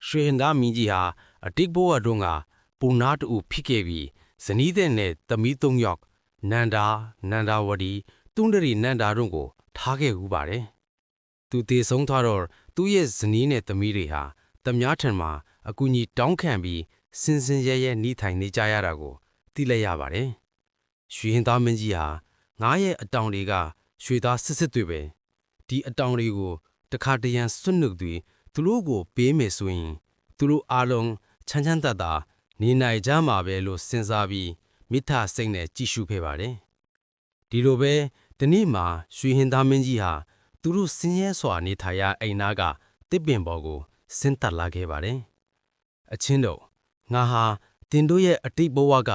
ရွှေဟင်သားမင်းကြီးဟာအတိတ်ဘဝတုန်းကပူနာတူဖြစ်ခဲ့ပြီးဇနီးတဲ့နဲ့သမီး၃ယောက်နန္ဒာနန္ဒာဝတီတုန္ဒရီနန္ဒာတို့ကိုထားခဲ့ဦးပါတယ်။သူတည်ဆုံးသွားတော့သူ့ရဲ့ဇနီးနဲ့သမီးတွေဟာတမားထံမှာအကူအညီတောင်းခံပြီးစင်စင်ရဲရဲနှီးထိုင်နေကြရတာကိုသိလိုက်ရပါတယ်။ရွှေဟင်သားမင်းကြီးဟာငါးရဲ့အတောင်တွေကရွှေသားစစ်စစ်တွေပဲဒီအတောင်တွေကိုတခါတရံစွန့်နှုတ်ပြီးသူတို့ကိုပေးမယ်ဆိုရင်သူတို့အားလုံးချမ်းချမ်းသာသာနေနိုင်ကြမှာပဲလို့စဉ်းစားပြီးမိသားစိတ်နဲ့ကြည့်ရှုခဲ့ပါတယ်။ဒီလိုပဲဒီနေ့မှာရွှေဟင်သားမင်းကြီးဟာသူတို့ဆင်းရဲစွာနေထိုင်ရအိမ်နာကတစ်ပင်ပေါ်ကိုဆင်းသက်လာခဲ့ပါတယ်။အချင်းတို့ငါဟာတင်တို့ရဲ့အတိတ်ဘဝက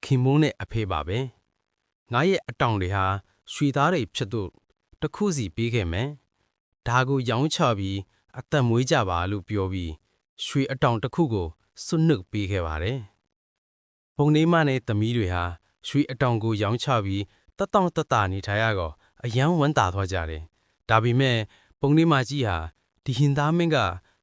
ခင်မုန်းတဲ့အဖေပါပဲ။ငါရဲ့အတောင်တွေဟာရွှေသားတွေဖြစ်တို့တစ်ခုစီပေးခဲ့မယ်။ဒါကိုရောင်းချပြီးအသက်မွေးကြပါလို့ပြောပြီးရွှေအတောင်တစ်ခုကိုစွန့်နှုတ်ပေးခဲ့ပါတယ်။ဘုံနေမနဲ့သမီးတွေဟာရွှေအတောင်ကိုရောင်းချပြီးတက်တောင့်တက်တာနေထိုင်ရတော့အယံဝမ်းသာသွားကြတယ်။ဒါပေမဲ့ပုံနေမကြီးဟာဒီဟင်သားမင်းက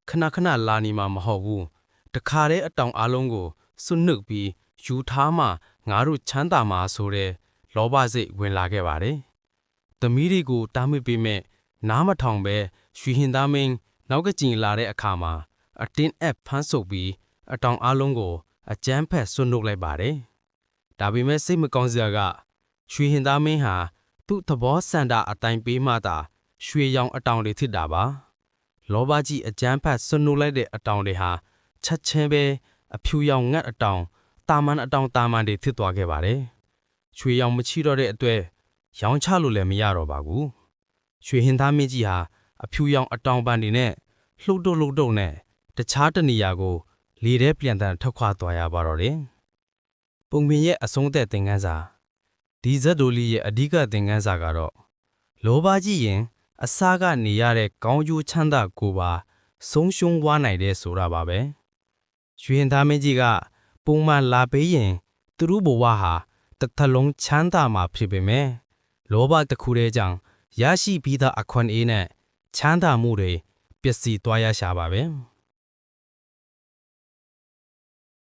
ခဏခဏလာနေမှာမဟုတ်ဘူး။တခါတည်းအတောင်အလုံးကိုစွန့်နှုတ်ပြီးယူထားမှငါတို့ချမ်းသာမှာဆိုတဲ့လောဘစိတ်ဝင်လာခဲ့ပါတယ်။သမီးတွေကိုတားမြစ်ပေးမဲ့နားမထောင်ပဲရွှေဟင်သားမင်းနောက်ကကျင်လာတဲ့အခါမှာအတင်းအပ်ဖမ်းဆုပ်ပြီးအတောင်အလုံးကိုအကျန်းဖက်စွန့်နှုတ်လိုက်ပါတယ်။ဒါပေမဲ့စိတ်မကောင်းစရာကရွှေဟင်သားမင်းဟာသူ့သဘောဆန္ဒအတိုင်းပေးမှသာရွှေရောင်အတောင်တွေဖြစ်တာပါ။လောဘကြီးအကျန်းဖက်စွန့်နှုတ်လိုက်တဲ့အတောင်တွေဟာချက်ချင်းပဲအဖြူရောင်ငတ်အတောင်တာမန်အတောင်တာမန်တွေဖြစ်သွားခဲ့ပါတယ်။ရွှေရောင်မချီတော့တဲ့အတွက်ရောင်းချလို့လည်းမရတော့ပါဘူး။ရွှေဟင်သားမင်းကြီးဟာအဖြူရောင်အတောင်ပန်တွေနဲ့လှုပ်တုပ်နဲ့တခြားတနေရာကိုလေထဲပြန်တန်ထွက်ခွာသွားရပါတော့တယ်။ပုံပင်ရဲ့အဆုံးသက်သင်ခန်းစာဒီဇက်ဒိုလီရဲ့အဓိကသင်ခန်းစာကတော့လောဘကြီးရင်အစားကနေရတဲ့ကောင်းကျိုးချမ်းသာကိုပါဆုံးရှုံးသွားနိုင်တဲ့ဆိုတာပါပဲ။ရွှေဟင်သားမင်းကြီးကပုံမှန်လာပေးရင်သူတို့ဘဝဟာတစ်ထလုံးချမ်းသာမှာဖြစ်ပေမဲ့လောဘတစ်ခုတည်းကြောင့်ရရှိပြီးသားအခွင့်အရေးနဲ့ချမ်းသာမှုတွေပျက်စီးသွားရရှာပါပဲ။